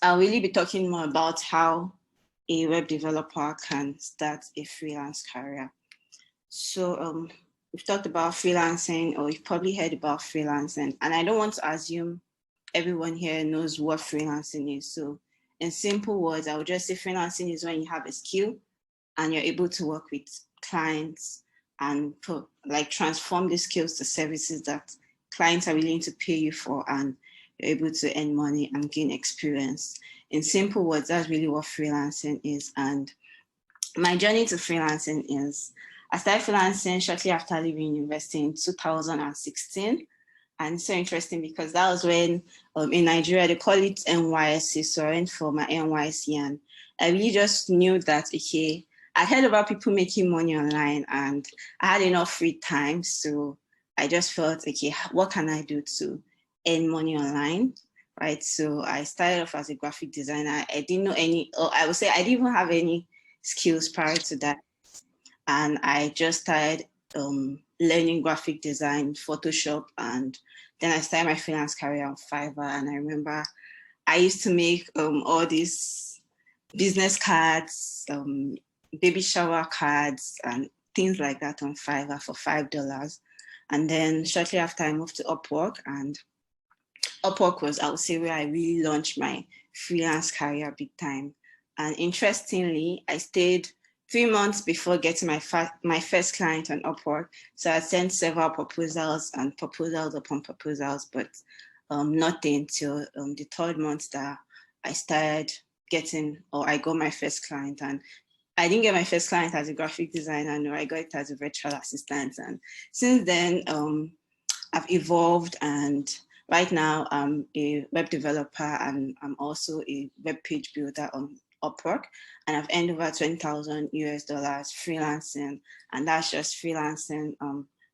I'll really be talking more about how a web developer can start a freelance career. So we've talked about freelancing, or you've probably heard about freelancing, and I don't want to assume everyone here knows what freelancing is. So in simple words, I would just say freelancing is when you have a skill and you're able to work with clients and like transform the skills to services that clients are willing to pay you for, and you're able to earn money and gain experience. In simple words, that's really what freelancing is. And my journey to freelancing is, I started freelancing shortly after leaving university in 2016. And it's so interesting because that was when in Nigeria, they call it NYSC. So I went for my NYSC, and I really just knew that, okay, I heard about people making money online and I had enough free time. So I just felt, okay, what can I do to earn money online? Right. So I started off as a graphic designer. I didn't know any, or I would say I didn't even have any skills prior to that. And I just started learning graphic design, Photoshop, and then I started my freelance career on Fiverr. And I remember I used to make all these business cards, baby shower cards, and things like that on Fiverr for $5. And then shortly after, I moved to Upwork, and Upwork was, I would say, where I really launched my freelance career big time. And interestingly, I stayed 3 months before getting my first client on Upwork. So I sent several proposals and proposals upon proposals, but nothing till the 3rd month that I started getting, or I got my first client. And I didn't get my first client as a graphic designer, no, I got it as a virtual assistant. And since then, I've evolved, and right now I'm a web developer, and I'm also a web page builder on Upwork, and I've earned over $20,000 freelancing, and that's just freelancing,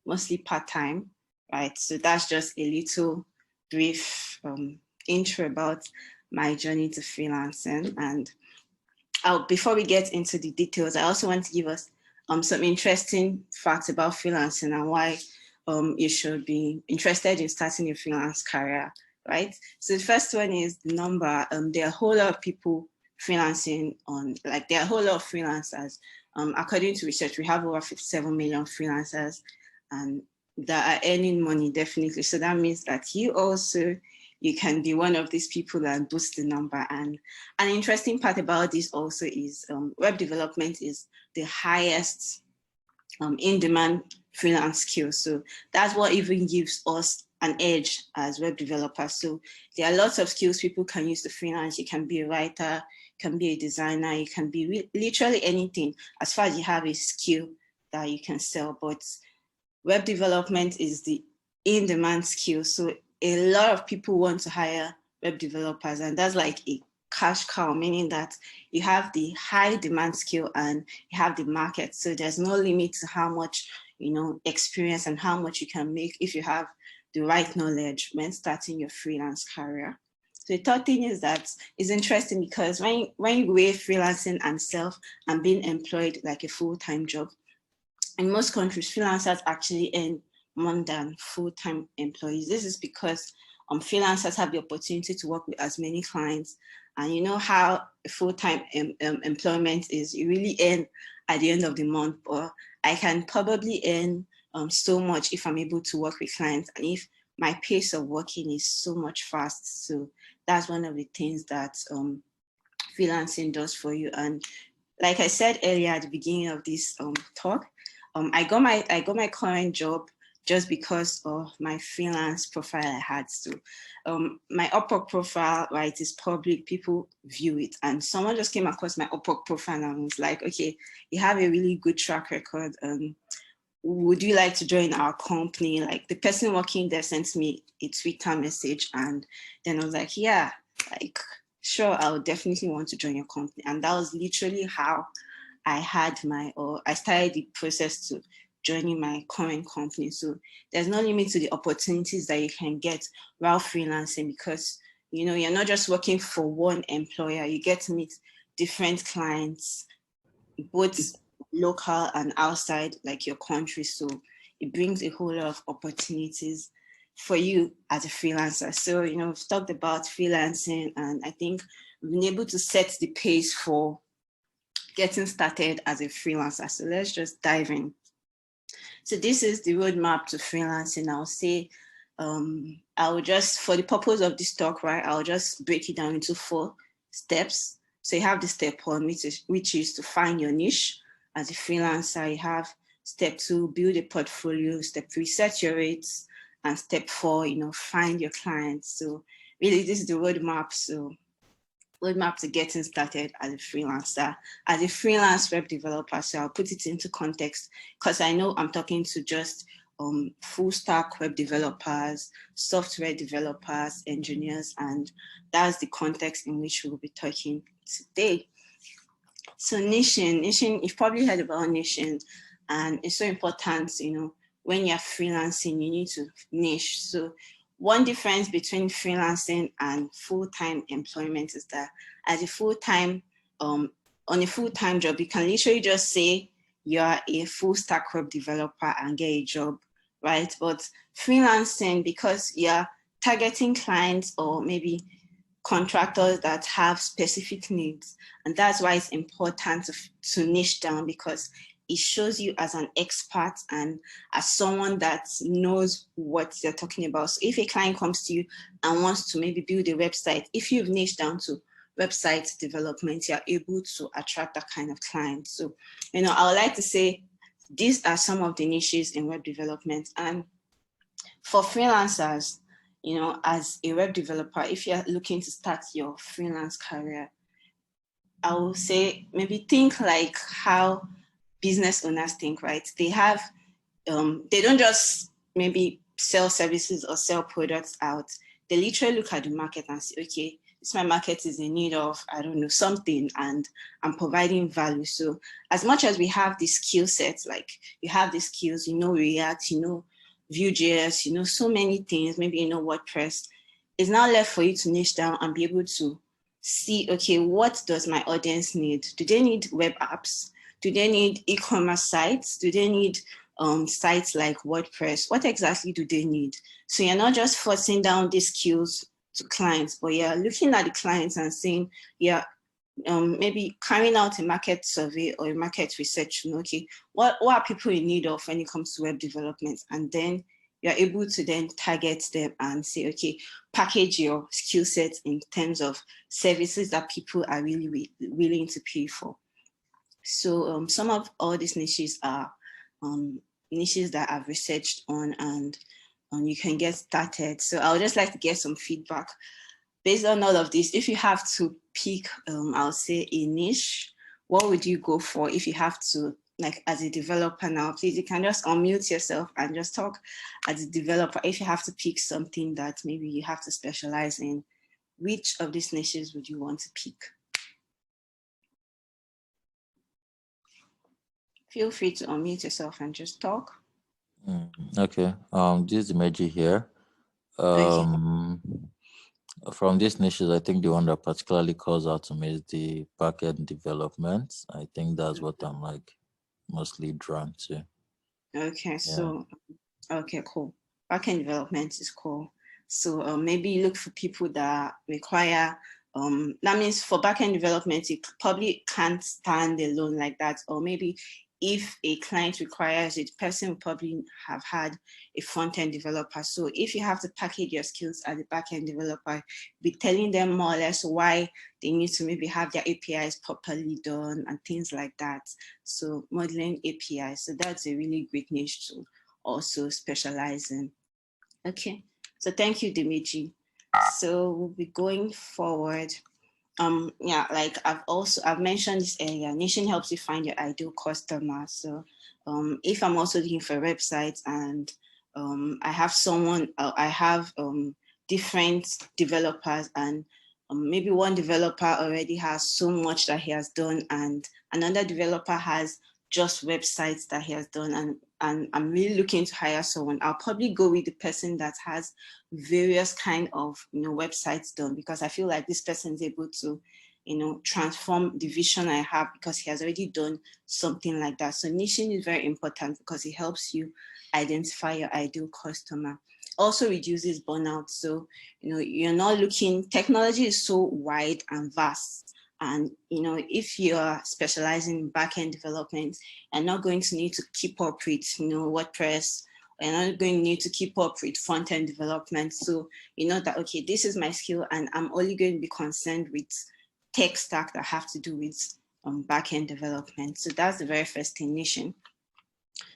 mostly part-time, right? So that's just a little brief intro about my journey to freelancing. And before we get into the details, I also want to give us some interesting facts about freelancing and why you should be interested in starting a freelance career, right? So the first one is the number. There are a whole lot of people freelancing on, like there are a whole lot of freelancers. According to research, we have over 57 million freelancers and that are earning money, definitely. So that means that you can be one of these people that boost the number. And an interesting part about this also is web development is the highest in-demand freelance skill. So that's what even gives us an edge as web developers. So there are lots of skills people can use to freelance. You can be a writer, you can be a designer, you can be literally anything as far as you have a skill that you can sell. But web development is the in-demand skill. So a lot of people want to hire web developers, and that's like a cash cow, meaning that you have the high demand skill and you have the market. So there's no limit to how much, experience and how much you can make if you have the right knowledge when starting your freelance career. So the third thing is that it's interesting because when you weigh freelancing and self and being employed like a full-time job, in most countries, freelancers actually earn more than full-time employees. This is because freelancers have the opportunity to work with as many clients. And you know how full-time employment is, you really earn at the end of the month, or I can probably earn so much if I'm able to work with clients and if my pace of working is so much fast. So that's one of the things that freelancing does for you. And like I said earlier at the beginning of this talk, I got my current job just because of my freelance profile I had. So my Upwork profile, right, is public, people view it. And someone just came across my Upwork profile and was like, okay, you have a really good track record. Would you like to join our company? Like the person working there sent me a Twitter message, and then I was like, yeah, like, sure, I would definitely want to join your company. And that was literally how I started the process to joining my current company. So there's no limit to the opportunities that you can get while freelancing, because you're not just working for one employer. You get to meet different clients, both local and outside like your country. So it brings a whole lot of opportunities for you as a freelancer. So we've talked about freelancing, and I think we've been able to set the pace for getting started as a freelancer. So let's just dive in. So this is the roadmap to freelancing. I'll say, I will just, for the purpose of this talk, right, I'll just break it down into 4 steps. So you have the step 1, which is to find your niche as a freelancer. You have step 2, build a portfolio. Step 3, set your rates. And step 4, find your clients. So really, this is the roadmap. So roadmap to getting started as a freelancer, as a freelance web developer. So I'll put it into context because I know I'm talking to just full stack web developers, software developers, engineers, and that's the context in which we'll be talking today. So niching, you've probably heard about niching, and it's so important, when you're freelancing, you need to niche. So one difference between freelancing and full-time employment is that as a full-time, on a full-time job, you can literally just say you're a full stack web developer and get a job, right? But freelancing, because you're targeting clients or maybe contractors that have specific needs. And that's why it's important to niche down, because it shows you as an expert and as someone that knows what they're talking about. So if a client comes to you and wants to maybe build a website, if you've niched down to website development, you're able to attract that kind of client. So, I would like to say these are some of the niches in web development. And for freelancers, as a web developer, if you're looking to start your freelance career, I will say maybe think like how business owners think, right? They have, they don't just maybe sell services or sell products out. They literally look at the market and say, okay, this my market is in need of, I don't know, something, and I'm providing value. So as much as we have these skill sets, like you have the skills, React, Vue.js, so many things, maybe WordPress, it's now left for you to niche down and be able to see, okay, what does my audience need? Do they need web apps? Do they need e-commerce sites? Do they need sites like WordPress? What exactly do they need? So you're not just forcing down these skills to clients, but you're looking at the clients and saying, yeah, maybe carrying out a market survey or a market research, okay, what are people in need of when it comes to web development? And then you're able to then target them and say, okay, package your skill set in terms of services that people are really willing to pay for. So some of all these niches are niches that I've researched on, and you can get started. So I would just like to get some feedback. Based on all of this, if you have to pick, I'll say a niche, what would you go for if you have to, like as a developer now? Please, you can just unmute yourself and just talk as a developer. If you have to pick something that maybe you have to specialize in, which of these niches would you want to pick? Feel free to unmute yourself and just talk. Okay. This is Meji here. Okay. From these niches, I think the one that particularly calls out to me is the backend development. I think that's what I'm like mostly drawn to. Okay, so okay, cool. Backend development is cool. So maybe you look for people that require that means for backend development, it probably can't stand alone like that. Or maybe if a client requires it, the person will probably have had a front-end developer. So if you have to package your skills as a backend developer, be telling them more or less why they need to maybe have their APIs properly done and things like that. So modeling APIs. So that's a really great niche to also specialize in. Okay, so thank you, Dimitri. So we'll be going forward. Yeah, like I've mentioned this earlier, niching helps you find your ideal customer. So if I'm also looking for a website and I have different developers, and maybe one developer already has so much that he has done and another developer has just websites that he has done, and I'm really looking to hire someone, I'll probably go with the person that has various kind of websites done, because I feel like this person is able to transform the vision I have, because he has already done something like that. So niching is very important because it helps you identify your ideal customer. also reduces burnout. So, you're not looking, technology is so wide and vast. And, if you're specializing in backend development, you're not going to need to keep up with, WordPress. You're not going to need to keep up with front-end development. So you know that, okay, this is my skill and I'm only going to be concerned with tech stack that have to do with backend development. So that's the very first thing, niche.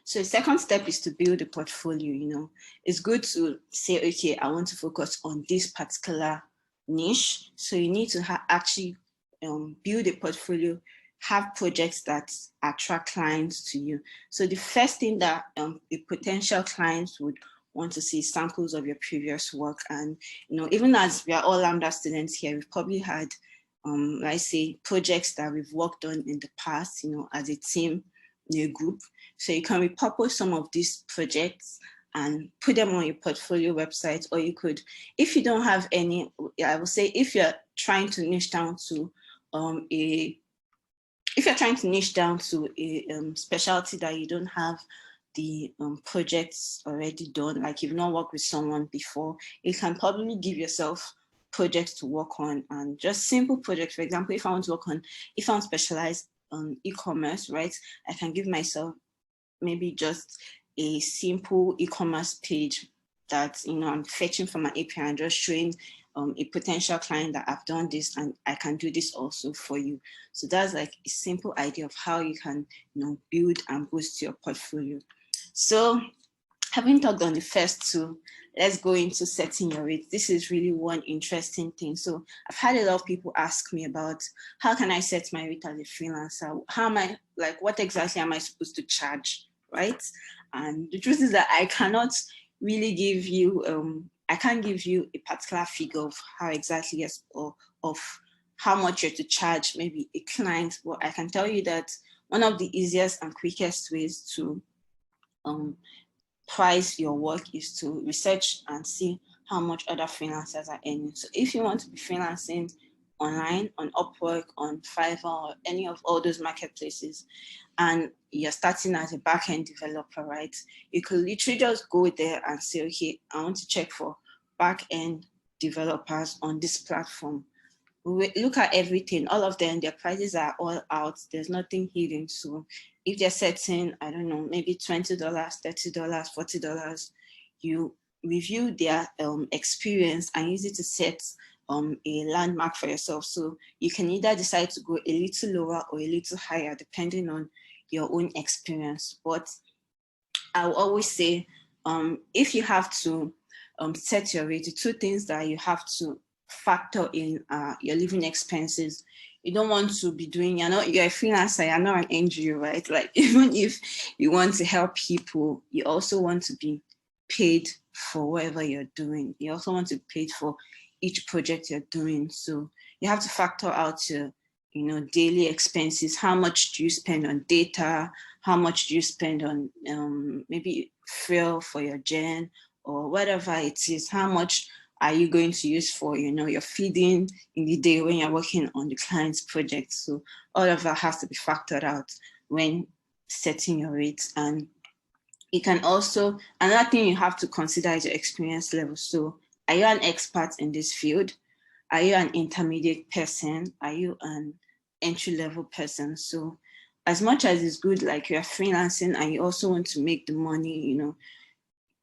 So the second step is to build a portfolio. It's good to say, okay, I want to focus on this particular niche. So you need to actually build a portfolio, have projects that attract clients to you. So the first thing that a potential clients would want to see samples of your previous work. And, even as we are all Lambda students here, we've probably had, let's say, projects that we've worked on in the past, as a team, in a group. So you can repurpose some of these projects and put them on your portfolio website, or you could, if you don't have any, I would say if you're trying to niche down to a specialty that you don't have the projects already done, like you've not worked with someone before, you can probably give yourself projects to work on, and just simple projects. For example, if I'm specialized on e-commerce, right, I can give myself maybe just a simple e-commerce page that, I'm fetching from an API and just showing a potential client that I've done this and I can do this also for you. So that's like a simple idea of how you can, build and boost your portfolio. So having talked on the first two, let's go into setting your rates. This is really one interesting thing. So I've had a lot of people ask me about how can I set my rate as a freelancer? How am I, like, what exactly am I supposed to charge, right? And the truth is that I cannot really give you, I can't give you a particular figure of how exactly, or of how much you're to charge maybe a client. Well, I can tell you that one of the easiest and quickest ways to price your work is to research and see how much other freelancers are earning. So if you want to be freelancing online, on Upwork, on Fiverr, or any of all those marketplaces, and you're starting as a backend developer, right? You could literally just go there and say, okay, I want to check for backend developers on this platform. We look at everything, all of them, their prices are all out. There's nothing hidden. So if they're setting, I don't know, maybe $20, $30, $40, you review their experience and use it to set a landmark for yourself. So you can either decide to go a little lower or a little higher, depending on your own experience. But I will always say, if you have to set your rate, the two things that you have to factor in your living expenses. You don't want to be doing, you're a freelancer, you're not an NGO, right? Like, even if you want to help people, you also want to be paid for whatever you're doing. You also want to be paid for each project you're doing. So you have to factor out your, daily expenses. How much do you spend on data? How much do you spend on maybe fuel for your gen or whatever it is? How much are you going to use for, your feeding in the day when you're working on the client's project? So all of that has to be factored out when setting your rates. And you can also, another thing you have to consider is your experience level. So are you an expert in this field? Are you an intermediate person? Are you an entry-level person? So as much as it's good, like you're freelancing and you also want to make the money,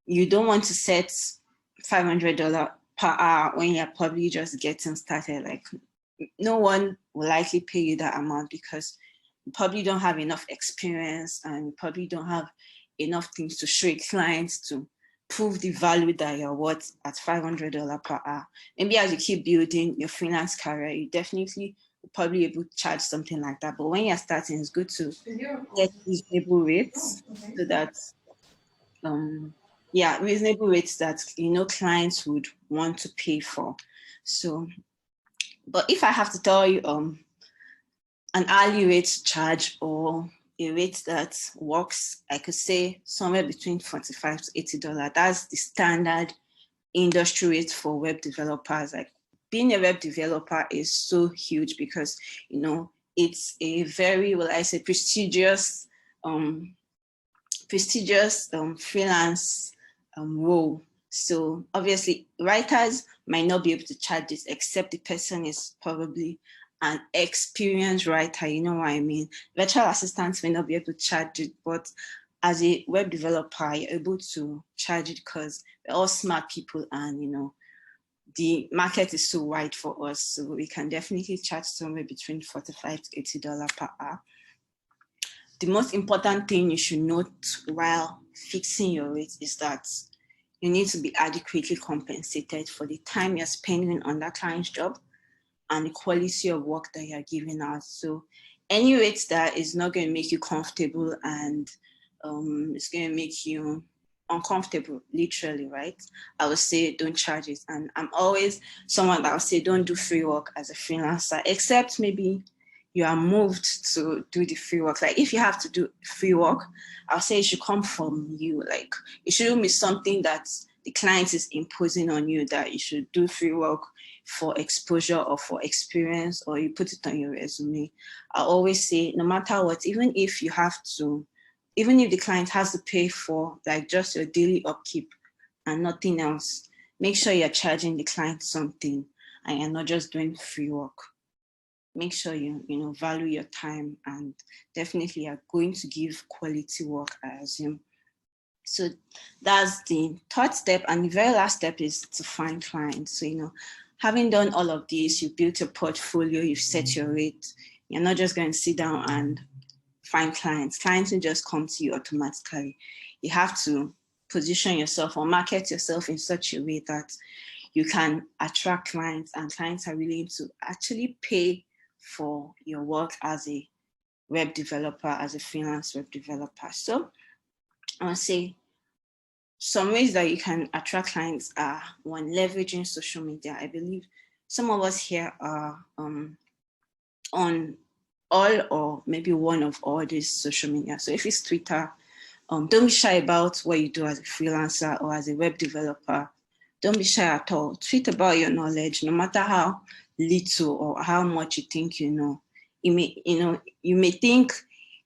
you don't want to set $500 per hour when you're probably just getting started. Like, no one will likely pay you that amount because you probably don't have enough experience and you probably don't have enough things to show clients to prove the value that you're worth at $500 per hour. Maybe as you keep building your freelance career, you definitely will probably able to charge something like that. But when you're starting, it's good to get reasonable rates so that reasonable rates that clients would want to pay for. So, but if I have to tell you an hourly rate charge or a rate that works, I could say somewhere between $45 to $80. That's the standard industry rate for web developers. Like, being a web developer is so huge because it's a very, prestigious freelance role. So obviously writers might not be able to charge this except the person is probably an experienced writer, you know what I mean? Virtual assistants may not be able to charge it, but as a web developer, you're able to charge it because we're all smart people and, you know, the market is so wide for us. So we can definitely charge somewhere between $45 to $80 per hour. The most important thing you should note while fixing your rate is that you need to be adequately compensated for the time you're spending on that client's job and the quality of work that you're giving out. So any rate that is not going to make you comfortable and it's going to make you uncomfortable, literally, right? I would say don't charge it. And I'm always someone that will say don't do free work as a freelancer, except maybe you are moved to do the free work. Like if you have to do free work, I'll say it should come from you. Like it shouldn't be something that the client is imposing on you that you should do free work for exposure or for experience, or you put it on your resume. I always say no matter what, even if you have to, even if the client has to pay for like just your daily upkeep and nothing else, make sure you're charging the client something and you're not just doing free work. Make sure you value your time and definitely are going to give quality work, I assume. So that's the third step. And the very last step is to find clients. So, having done all of this, you've built a portfolio, you've set your rate. You're not just going to sit down and find clients. Clients will just come to you automatically. You have to position yourself or market yourself in such a way that you can attract clients and clients are willing to actually pay for your work as a web developer, as a freelance web developer. So I would say some ways that you can attract clients are one, leveraging social media. I believe some of us here are on all or maybe one of all these social media. So if it's Twitter, don't be shy about what you do as a freelancer or as a web developer. Don't be shy at all. Tweet about your knowledge, no matter how little or how much you think you know. You may think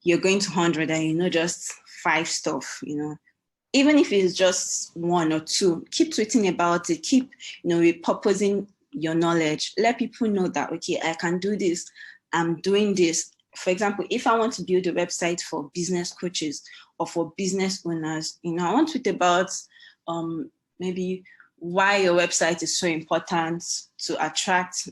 you're going to 100 and you know just 5 stuff, Even if it's just 1 or 2, keep tweeting about it. Keep, repurposing your knowledge. Let people know that, okay, I can do this. I'm doing this. For example, if I want to build a website for business coaches or for business owners, I want to tweet about maybe why your website is so important to attract,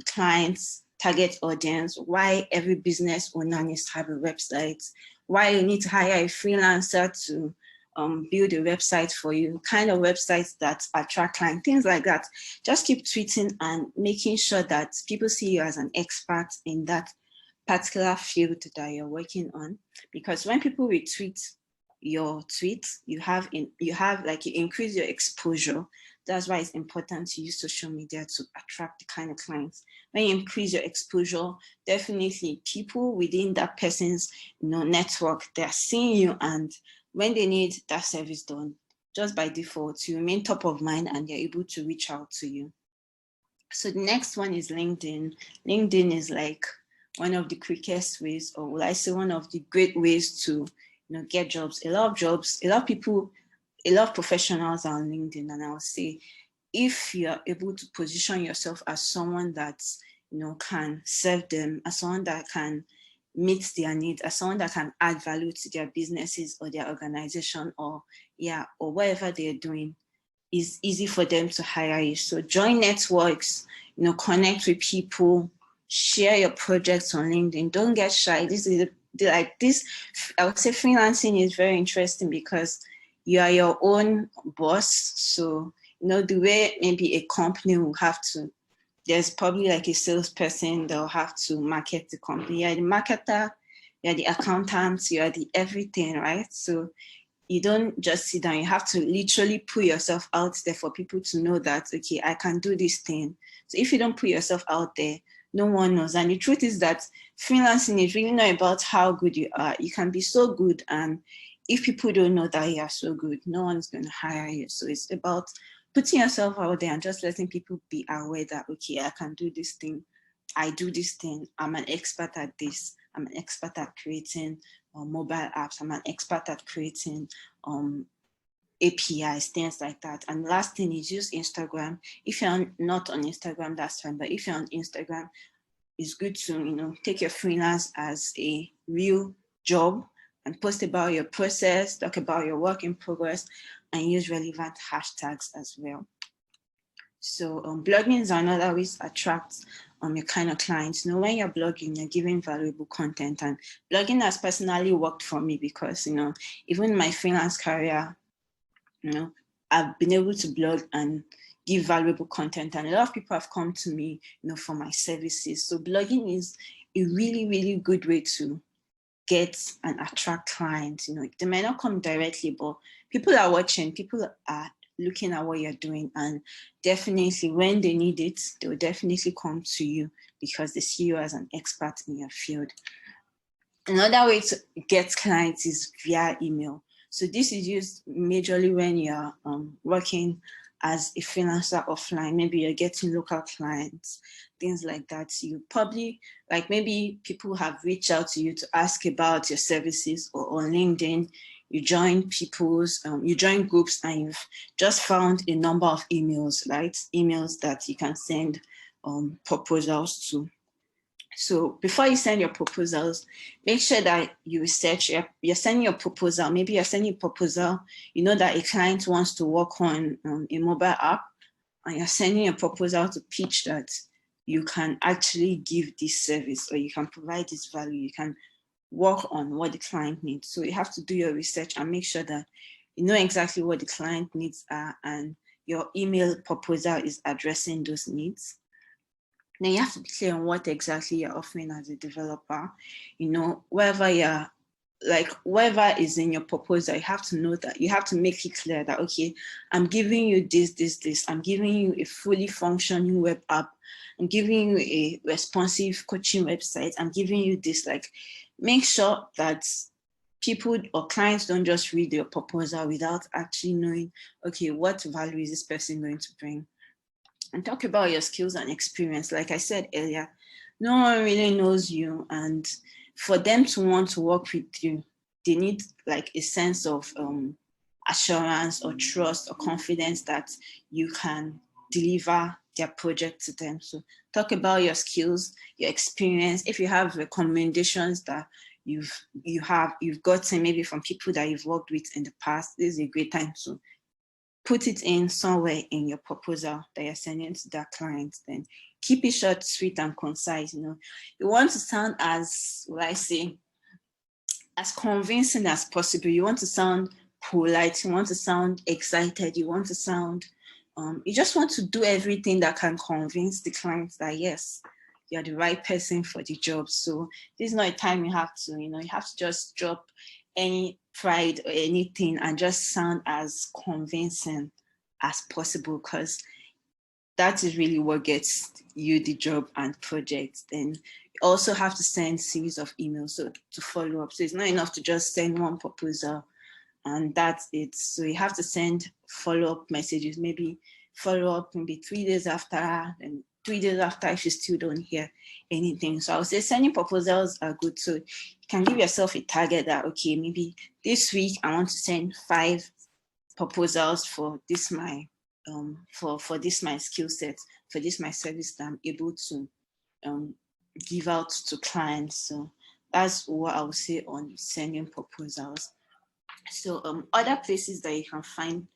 clients, target audience, why every business owner needs to have a website, why you need to hire a freelancer to build a website for you, kind of websites that attract clients, things like that. Just keep tweeting and making sure that people see you as an expert in that particular field that you're working on. Because when people retweet your tweet, you increase your exposure. That's why it's important to use social media to attract the kind of clients. When you increase your exposure, definitely people within that person's network, they're seeing you, and when they need that service done, just by default, you remain top of mind and they're able to reach out to you. So the next one is LinkedIn. LinkedIn is like one of the quickest ways, or will I say one of the great ways to get jobs. A lot of people, a lot of professionals are on LinkedIn, and I would say if you're able to position yourself as someone that can serve them, as someone that can meet their needs, as someone that can add value to their businesses or their organization or whatever they're doing, is easy for them to hire you. So join networks, connect with people, share your projects on LinkedIn. Don't get shy. I would say freelancing is very interesting because you are your own boss. So, the way maybe a company will have to, there's probably like a salesperson that will have to market the company. You're the marketer, you're the accountant, you're the everything, right? So you don't just sit down. You have to literally put yourself out there for people to know that, okay, I can do this thing. So if you don't put yourself out there, no one knows. And the truth is that freelancing is really not about how good you are. You can be so good, and if people don't know that you are so good, no one's going to hire you. So it's about putting yourself out there and just letting people be aware that, okay, I can do this thing. I do this thing. I'm an expert at this. I'm an expert at creating mobile apps. I'm an expert at creating APIs, things like that. And last thing is use Instagram. If you're not on Instagram, that's fine. But if you're on Instagram, it's good to, take your freelance as a real job and post about your process, talk about your work in progress, and use relevant hashtags as well. So blogging is another way to attract your kind of clients. When you're blogging, you're giving valuable content, and blogging has personally worked for me because, even my freelance career, I've been able to blog and give valuable content, and a lot of people have come to me, for my services. So blogging is a really, really good way to get and attract clients. They may not come directly, but people are watching, people are looking at what you're doing, and definitely when they need it, they will definitely come to you because they see you as an expert in your field. Another way to get clients is via email. So this is used majorly when you're working as a freelancer offline. Maybe you're getting local clients, things like that. You probably, maybe people have reached out to you to ask about your services, or on LinkedIn, you join you join groups, and you've just found a number of emails, right? Emails that you can send proposals to. So before you send your proposals, make sure that you research, you're sending your proposal. Maybe you're sending a proposal, that a client wants to work on a mobile app, and you're sending a proposal to pitch that you can actually give this service, or you can provide this value, you can work on what the client needs. So you have to do your research and make sure that you know exactly what the client needs are, and your email proposal is addressing those needs. Then you have to be clear on what exactly you're offering as a developer. Wherever is in your proposal, you have to know that, you have to make it clear that, okay, I'm giving you this. I'm giving you a fully functioning web app. I'm giving you a responsive coaching website. I'm giving you this. Make sure that people or clients don't just read your proposal without actually knowing, okay, what value is this person going to bring? And talk about your skills and experience. Like I said earlier, no one really knows you, and for them to want to work with you, they need a sense of assurance or trust or confidence that you can deliver their project to them. So talk about your skills, your experience. If you have recommendations that you've gotten maybe from people that you've worked with in the past, this is a great time to put it in somewhere in your proposal that you're sending to that client. Then keep it short, sweet, and concise. You want to sound as convincing as possible. You want to sound polite. You want to sound excited. You want to sound, you just want to do everything that can convince the client that, yes, you're the right person for the job. So this is not a time you have to, you have to just drop any pride or anything and just sound as convincing as possible, because that is really what gets you the job and project. Then you also have to send series of emails to follow up. So it's not enough to just send one proposal and that's it. So you have to send follow-up messages, maybe follow up maybe 3 days after, and 3 days after if you still don't hear anything. So I would say sending proposals are good. So you can give yourself a target that, okay, maybe this week I want to send 5 proposals for this my for this my skill set, for this my service that I'm able to give out to clients. So that's what I would say on sending proposals. So other places that you can find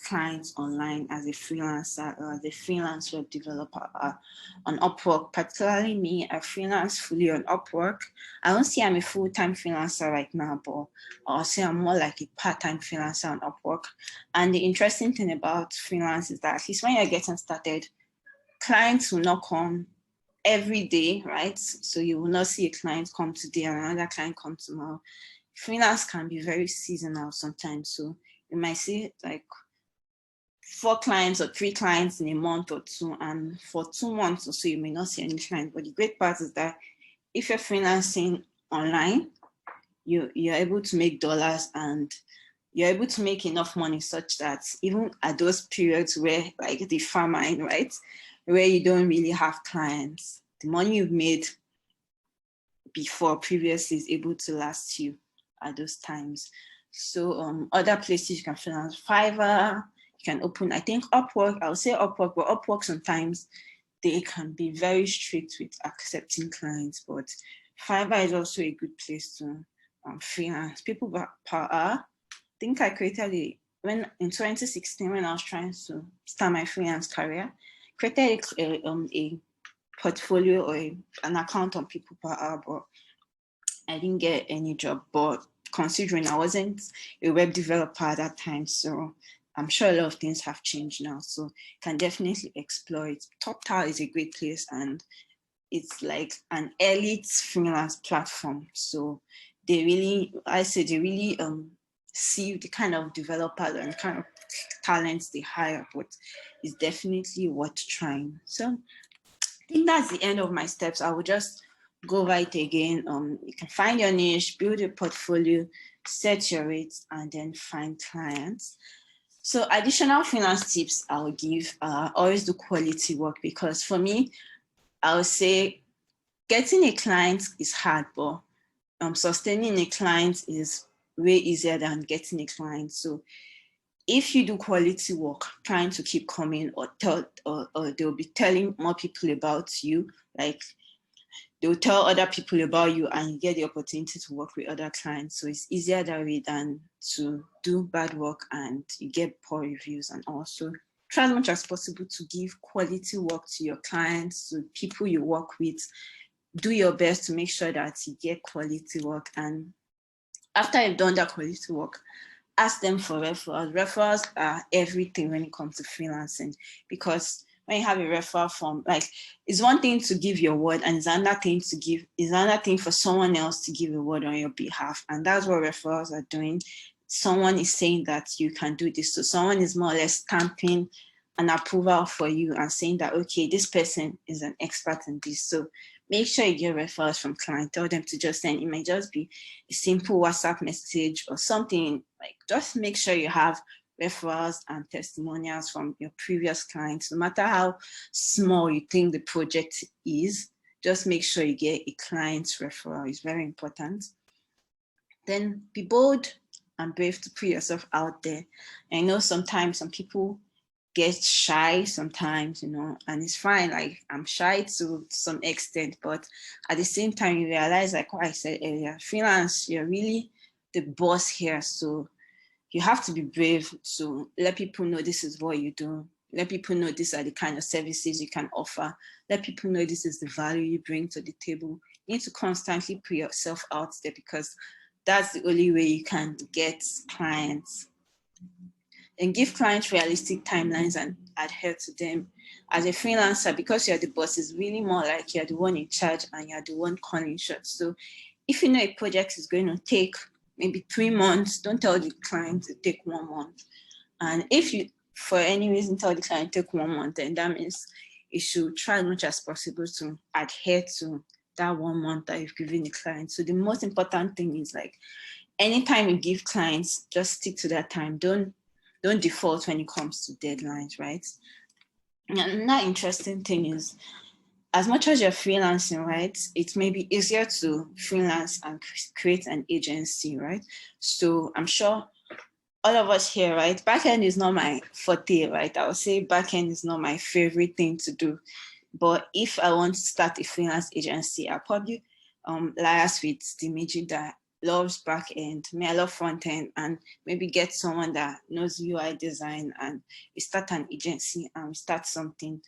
clients online as a freelancer or as a freelance web developer are on Upwork. Particularly me, I freelance fully on Upwork. I don't say I'm a full-time freelancer right now, but I'll say I'm more like a part-time freelancer on Upwork. And the interesting thing about freelance is that at least when you're getting started, clients will not come every day, right? So you will not see a client come today and another client come tomorrow. Freelance can be very seasonal sometimes. So you might see like 4 clients or 3 clients in a month or 2, and for 2 months or so you may not see any clients. But the great part is that if you're freelancing online, you're able to make dollars and you're able to make enough money such that even at those periods where like the famine, right, where you don't really have clients, the money you've made before previously is able to last you at those times. So other places you can freelance, Fiverr, you can open, I think Upwork, I would say Upwork, but Upwork sometimes they can be very strict with accepting clients, but Fiverr is also a good place to freelance. People per hour. I think I created when in 2016 when I was trying to start my freelance career, created a portfolio or an account on people per hour, but I didn't get any job. But considering I wasn't a web developer at that time, so I'm sure a lot of things have changed now. So can definitely explore it. TopTal is a great place, and it's like an elite freelance platform. So they really see the kind of developers and kind of talents they hire, but it's definitely worth trying. So I think that's the end of my steps. I will just go right again. You can find your niche, build a portfolio, set your rates, and then find clients. So additional freelance tips I will give are always do quality work, because for me, I would say getting a client is hard, but sustaining a client is way easier than getting a client. So if you do quality work, trying to keep coming or they'll be telling more people about you, like they'll tell other people about you and you get the opportunity to work with other clients. So it's easier that way than to do bad work and you get poor reviews. And also try as much as possible to give quality work to your clients, to people you work with. Do your best to make sure that you get quality work. And after you've done that quality work, ask them for referrals. Referrals are everything when it comes to freelancing, because when you have a referral form, like it's one thing to give your word and it's another thing for someone else to give a word on your behalf. And that's what referrals are doing. Someone is saying that you can do this. So someone is more or less stamping an approval for you and saying that, okay, this person is an expert in this. So make sure you get referrals from clients. Tell them to just send. It might just be a simple WhatsApp message or something. Like just make sure you have referrals and testimonials from your previous clients. No matter how small you think the project is, just make sure you get a client's referral. It's very important. Then be bold and brave to put yourself out there. I know sometimes some people get shy sometimes, and it's fine. Like I'm shy to some extent, but at the same time, you realize, like what I said earlier, freelance, you're really the boss here. So you have to be brave to let people know this is what you do. Let people know these are the kind of services you can offer. Let people know this is the value you bring to the table. You need to constantly put yourself out there, because that's the only way you can get clients. And give clients realistic timelines and adhere to them. As a freelancer, because you're the boss, it's really more like you're the one in charge and you're the one calling shots. So if you know a project is going to take maybe 3 months, don't tell the client to take 1 month. And if you, for any reason, tell the client to take 1 month, then that means you should try as much as possible to adhere to that 1 month that you've given the client. So the most important thing is, like, anytime you give clients, just stick to that time. Don't default when it comes to deadlines, right? And another interesting thing is, as much as you're freelancing, right, it may be easier to freelance and create an agency, right? So I'm sure all of us here, right, backend is not my forte, right? I would say backend is not my favorite thing to do. But if I want to start a freelance agency, I'll probably liaise with the major that loves back end, me I love front end, and maybe get someone that knows UI design, and we start an agency and we start something,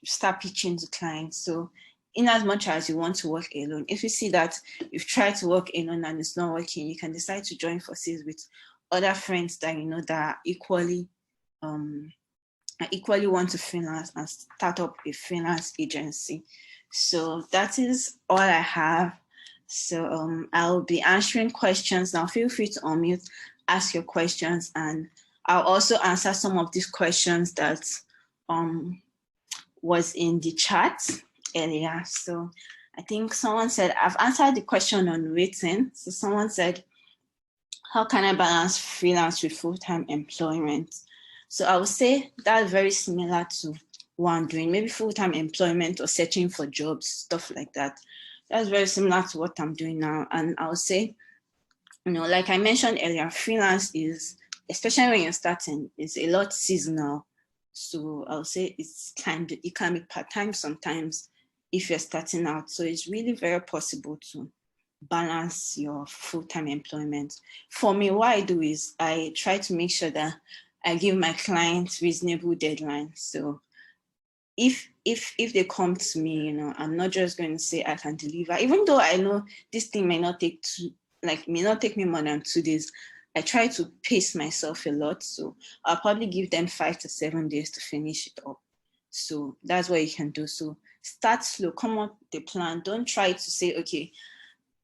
start pitching to clients. So in as much as you want to work alone, if you see that you've tried to work alone and it's not working, you can decide to join forces with other friends that you know that equally want to freelance and start up a freelance agency. So that is all I have. So I'll be answering questions now. Feel free to unmute, ask your questions, and I'll also answer some of these questions that was in the chat earlier. So I think someone said, I've answered the question on rating. So someone said, how can I balance freelance with full-time employment? So I would say that's very similar to what I'm doing, maybe full-time employment or searching for jobs, stuff like that. That's very similar to what I'm doing now. And I would say like I mentioned earlier, freelance is, especially when you're starting, is a lot seasonal. So I'll say it can be part-time sometimes if you're starting out. So it's really very possible to balance your full-time employment. For me, what I do is I try to make sure that I give my clients reasonable deadlines. So if they come to me, I'm not just going to say I can deliver, even though I know this thing may not take me more than 2 days. I try to pace myself a lot. So I'll probably give them 5 to 7 days to finish it up. So that's what you can do. So start slow, come up with a plan. Don't try to say, okay,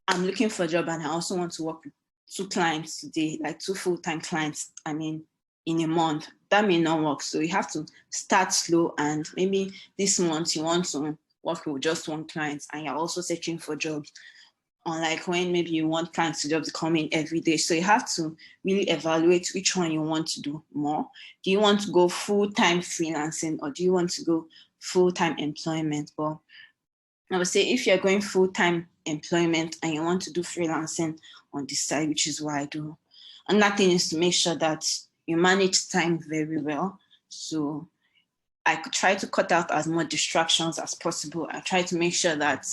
I'm looking for a job and I also want to work with 2 clients today, like 2 full-time clients, in a month. That may not work. So you have to start slow, and maybe this month you want to work with just 1 client and you're also searching for jobs. Unlike when maybe you want clients to just come in every day. So you have to really evaluate which one you want to do more. Do you want to go full-time freelancing, or do you want to go full-time employment? But I would say if you're going full-time employment and you want to do freelancing on the side, which is what I do, another thing is to make sure that you manage time very well. So I could try to cut out as much distractions as possible. I try to make sure that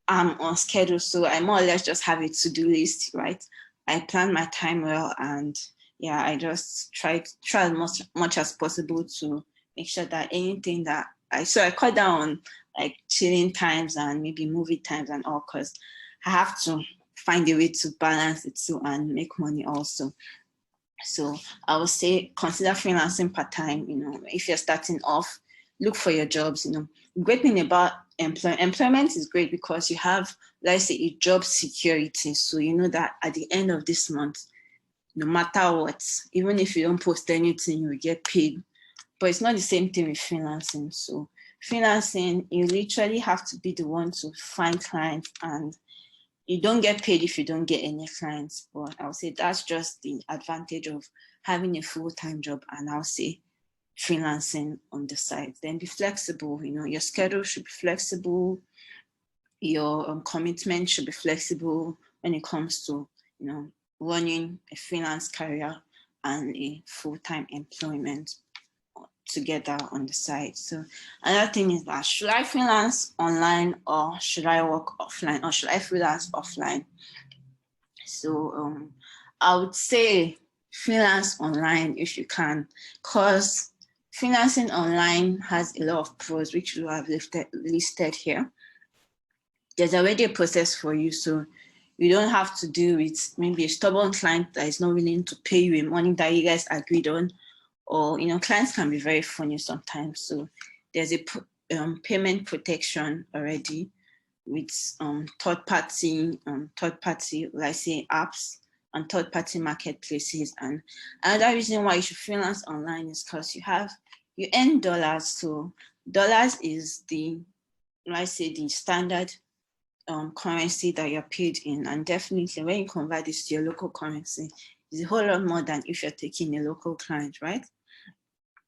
I'm on schedule. So I more or less just have a to-do list, right? I plan my time well, and yeah, I just try as much as possible to make sure that anything that I cut down on like chilling times and maybe movie times and all, because I have to find a way to balance it too and make money also. So I would say consider freelancing part-time. If you're starting off, look for your jobs. Great thing about employment is great because you have, let's say, a job security. So you know that at the end of this month, no matter what, even if you don't post anything, you will get paid. But it's not the same thing with freelancing. So freelancing, you literally have to be the one to find clients, and you don't get paid if you don't get any clients. But I'll say that's just the advantage of having a full-time job, and I'll say freelancing on the side. Then be flexible. Your schedule should be flexible. Your commitment should be flexible when it comes to running a freelance career and a full-time employment together on the side. So another thing is that, should I freelance online or should I work offline, or should I freelance offline? So I would say freelance online if you can, because freelancing online has a lot of pros, which we have listed here. There's already a process for you, so you don't have to deal with maybe a stubborn client that is not willing to pay you money that you guys agreed on. Or clients can be very funny sometimes. So there's a payment protection already with third party, let's say, apps and third party marketplaces. And another reason why you should freelance online is because you earn dollars. So dollars is the standard currency that you're paid in, and definitely when you convert this to your local currency, it's a whole lot more than if you're taking a local client, right?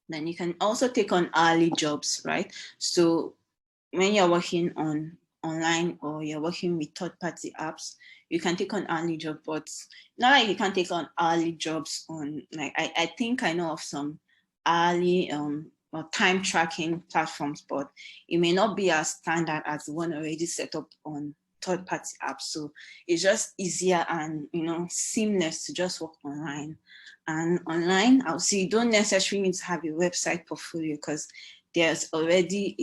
Then you can also take on hourly jobs, right? So when you're working online or you're working with third-party apps, you can take on hourly jobs, but not like you can take on hourly jobs on, like, I think I know of some hourly or time tracking platforms, but it may not be as standard as the one already set up on third-party apps. So it's just easier and seamless to just work online. And online, I'll say you don't necessarily need to have a website portfolio, because there's already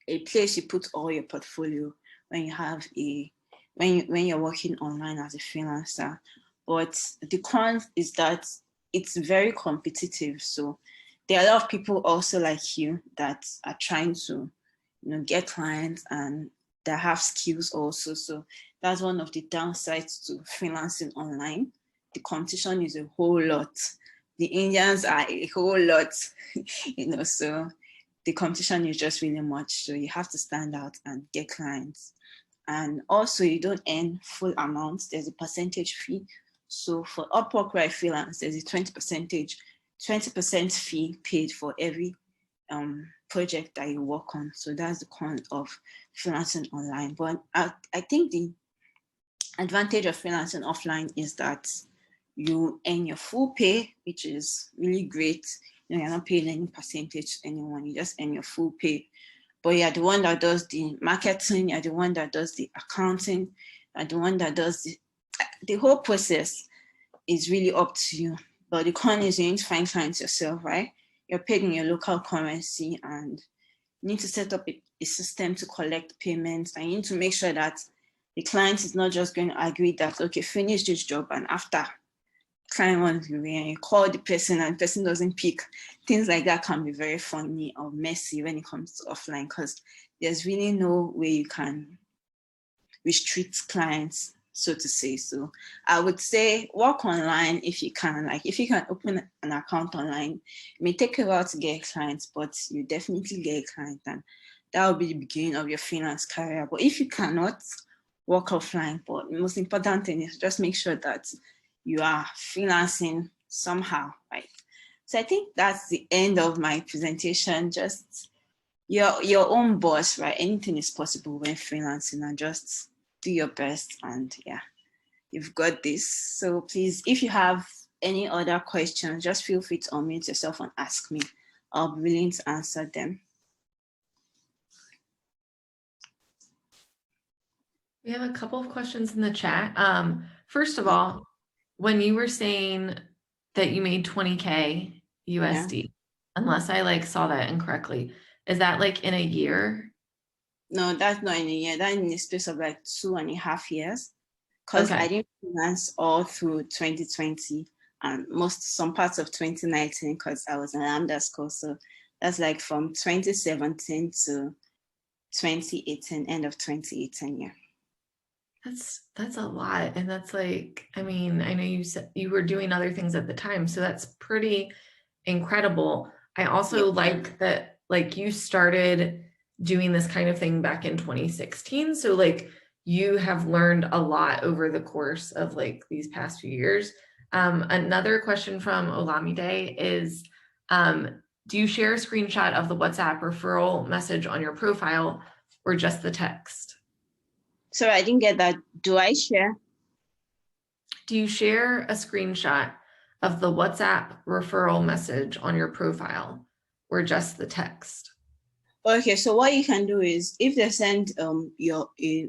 a place you put all your portfolio when you have when you're working online as a freelancer. But the con is that it's very competitive. So there are a lot of people also like you that are trying to get clients and that have skills also. So that's one of the downsides to freelancing online. The competition is a whole lot. The Indians are a whole lot, so the competition is just really much. So you have to stand out and get clients. And also you don't earn full amounts. There's a percentage fee. So for Upwork, where I freelance, there's a 20% fee paid for every project that you work on. So that's the con of freelancing online. But I think advantage of freelancing offline is that you earn your full pay, which is really great. You know, you're not paying any percentage to anyone. You just earn your full pay. But you're the one that does the marketing. You're the one that does the accounting. You're the one that does the whole process is really up to you. But the con is you need to find clients yourself, right? You're paid in your local currency and you need to set up a system to collect payments, and you need to make sure that the client is not just going to agree that, okay, finish this job, and after client wants you and you call the person and the person doesn't pick. Things like that can be very funny or messy when it comes to offline, because there's really no way you can restrict clients, so to say. So I would say work online if you can. Like if you can open an account online, it may take a while to get clients, but you definitely get a client, and that will be the beginning of your freelance career. But if you cannot, work offline. But the most important thing is just make sure that you are freelancing somehow, right? So I think that's the end of my presentation. Just your own boss, right? Anything is possible when freelancing, and just do your best, and yeah, you've got this. So please, if you have any other questions, just feel free to unmute yourself and ask me. I'll be willing to answer them. We have a couple of questions in the chat. First of all, when you were saying that you made 20K USD, unless I like saw that incorrectly, is that like in a year? No, that's not in a year. That's in the space of like 2.5 years. Because I didn't freelance all through 2020 and some parts of 2019 because I was in Lambda school. So that's like from 2017 to 2018, end of 2018, yeah. That's a lot. And that's like, I mean, I know you said you were doing other things at the time, so that's pretty incredible. I also like that, like, you started doing this kind of thing back in 2016. So like you have learned a lot over the course of like these past few years. Another question from Olamide is, do you share a screenshot of the WhatsApp referral message on your profile or just the text? Sorry, I didn't get that. Do I share? Do you share a screenshot of the WhatsApp referral message on your profile or just the text? Okay, so what you can do is if they send a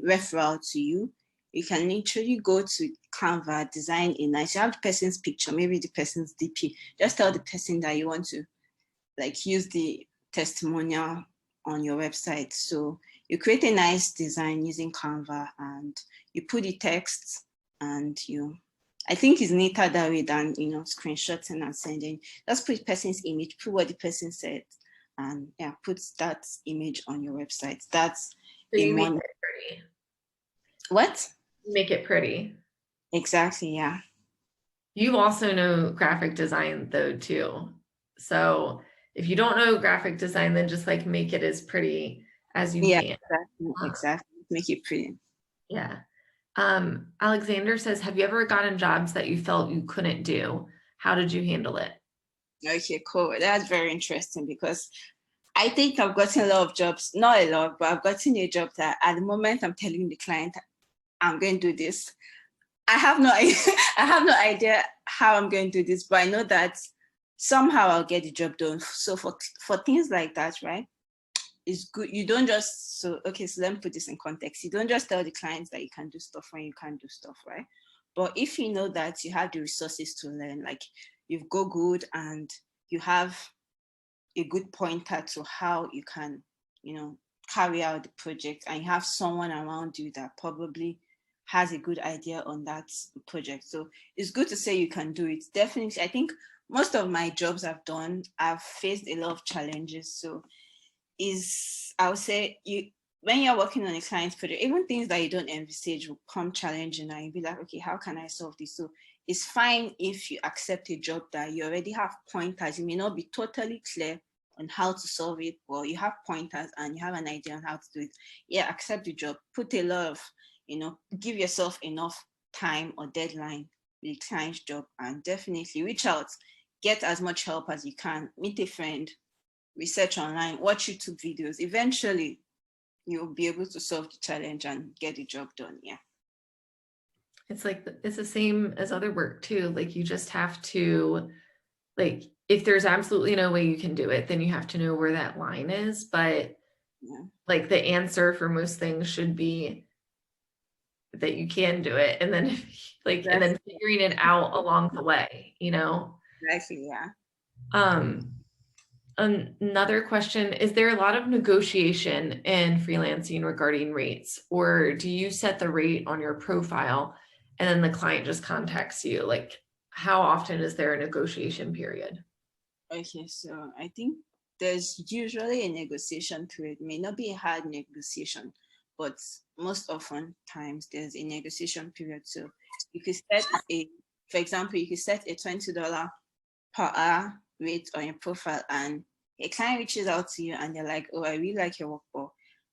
referral to you, you can literally go to Canva, design a nice, you have the person's picture, maybe the person's DP. Just tell the person that you want to like use the testimonial on your website. So you create a nice design using Canva and you put the text, and I think it's neater that way than, screenshotting and sending. Just put the person's image, put what the person said, and yeah, put that image on your website. That's so you make it pretty. What? Make it pretty. Exactly, yeah. You also know graphic design though too. So if you don't know graphic design, then just like make it as pretty as you can. Exactly. Make it pretty. Yeah. Alexander says, have you ever gotten jobs that you felt you couldn't do? How did you handle it? Okay, cool. That's very interesting because I think I've gotten a lot of jobs, not a lot, but I've gotten a job that at the moment I'm telling the client I'm going to do this. I have no idea how I'm going to do this, but I know that somehow I'll get the job done. So for things like that, right? It's good. You don't just, so let me put this in context. You don't just tell the clients that you can do stuff when you can't do stuff, right? But if you know that you have the resources to learn, like you've Googled and you have a good pointer to how you can, carry out the project, and you have someone around you that probably has a good idea on that project. So it's good to say you can do it. Definitely, I think most of my jobs I've done, I've faced a lot of challenges. So I would say when you're working on a client's project, even things that you don't envisage will come challenging, and you'll be like, okay, how can I solve this? So it's fine if you accept a job that you already have pointers. You may not be totally clear on how to solve it, but you have pointers and you have an idea on how to do it. Yeah, accept the job. Put a lot of, give yourself enough time or deadline with the client's job, and definitely reach out, get as much help as you can, meet a friend, research online, watch YouTube videos. Eventually, you'll be able to solve the challenge and get the job done. Yeah. It's like, it's the same as other work too. Like you just have to, like, if there's absolutely no way you can do it, then you have to know where that line is. But like the answer for most things should be that you can do it. And then like, and then figuring it out along the way, you know? Exactly, yeah. Another question, is there a lot of negotiation in freelancing regarding rates, or do you set the rate on your profile and then the client just contacts you? Like, how often is there a negotiation period? Okay, so I think there's usually a negotiation period. It may not be a hard negotiation, but most often times there's a negotiation period. So you could set for example, you could set a $20 per hour rate on your profile, and a client reaches out to you and they're like, oh, I really like your work, but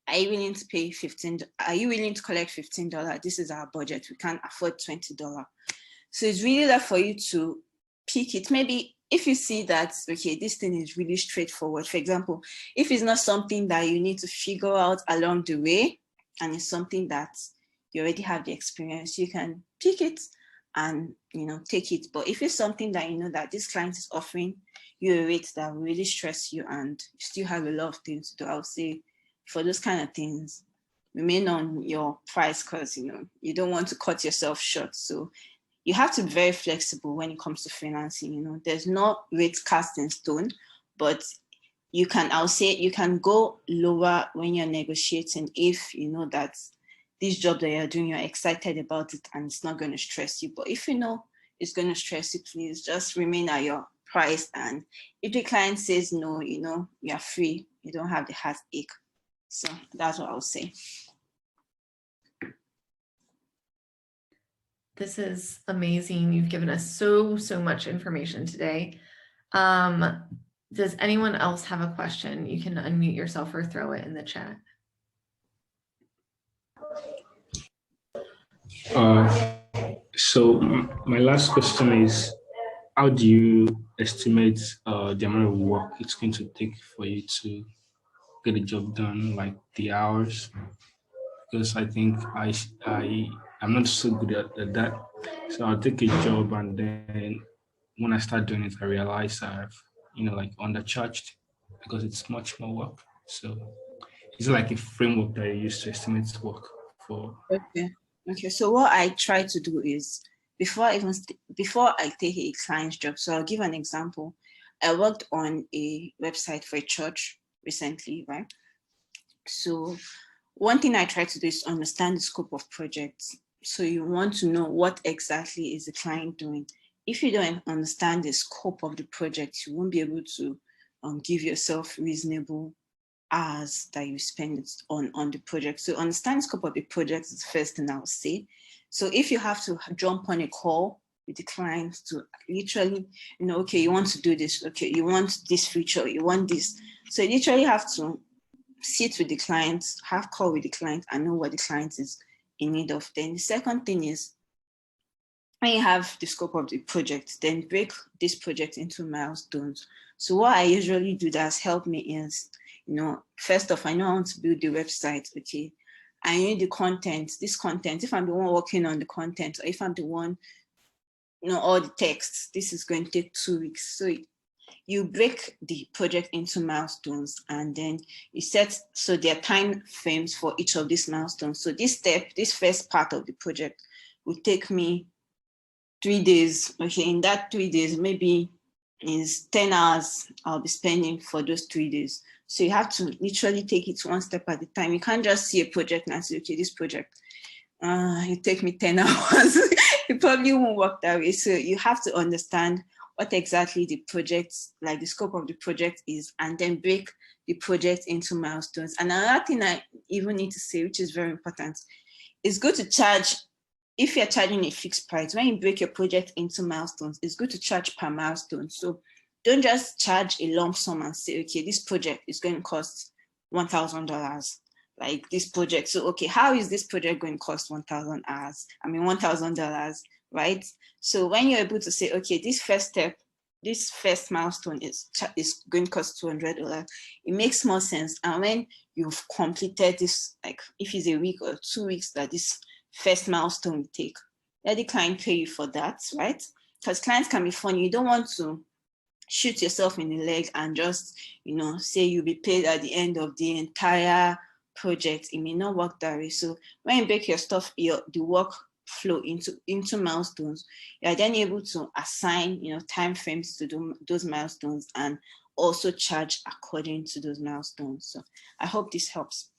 are you willing to pay $15? Are you willing to collect $15? This is our budget. We can't afford $20. So it's really left for you to pick it. Maybe if you see that, okay, this thing is really straightforward. For example, if it's not something that you need to figure out along the way, and it's something that you already have the experience, you can pick it and, you know, take it. But if it's something that you know that this client is offering you a rate that will really stress you and you still have a lot of things to do, I would say for those kind of things, remain on your price, because, you know, you don't want to cut yourself short. So you have to be very flexible when it comes to freelancing. You know, there's no rate cast in stone, but you can, I'll say you can go lower when you're negotiating if you know that this job that you're doing, you're excited about it and it's not going to stress you. But if you know it's going to stress you, please just remain at your price. And if the client says no, you know, you're free. You don't have the heartache. So that's what I would say. This is amazing. You've given us so much information today. Does anyone else have a question? You can unmute yourself or throw it in the chat. So my last question is, how do you estimate the amount of work it's going to take for you to get a job done, like the hours? Because I think I'm not so good at that. So I'll take a job, and then when I start doing it, I realize I've, you know, like undercharged because it's much more work. So is it like a framework that you use to estimate work for? Okay. So what I try to do is, before I take a client's job, so I'll give an example. I worked on a website for a church recently, right? So one thing I try to do is understand the scope of projects. So you want to know what exactly is the client doing. If you don't understand the scope of the project, you won't be able to give yourself reasonable hours that you spend on the project. So understand the scope of the project is the first thing I would say. So if you have to jump on a call with the client to literally, you know, okay, you want to do this, okay, you want this feature, you want this. So you literally have to sit with the client, have call with the client, and know what the client is in need of. Then the second thing is, when you have the scope of the project, then break this project into milestones. So what I usually do that's helped me is, you know, first off, I know I want to build the website, okay? I need the content, this content, if I'm the one working on the content, or if I'm the one, you know, all the text, this is going to take 2 weeks. So you break the project into milestones, and then you set, so there are time frames for each of these milestones. So this step, this first part of the project will take me 3 days. Okay, in that 3 days, maybe is 10 hours I'll be spending for those 3 days. So you have to literally take it one step at a time. You can't just see a project and say, okay, this project, it take me 10 hours. It probably won't work that way. So you have to understand what exactly the project, like the scope of the project is, and then break the project into milestones. And another thing I even need to say, which is very important, it's good to charge, if you're charging a fixed price, when you break your project into milestones, it's good to charge per milestone. So don't just charge a lump sum and say, okay, this project is going to cost $1,000. Like this project. So, okay, how is this project going to cost $1,000, right? So when you're able to say, okay, this first step, this first milestone is going to cost $200, it makes more sense. And when you've completed this, like if it's a week or 2 weeks that this first milestone will take, let the client pay you for that, right? Because clients can be funny. You don't want to shoot yourself in the leg and just, say you'll be paid at the end of the entire project. It may not work that way. So when you break your stuff, the work flow into milestones, you are then able to assign, time frames to do those milestones and also charge according to those milestones. So I hope this helps.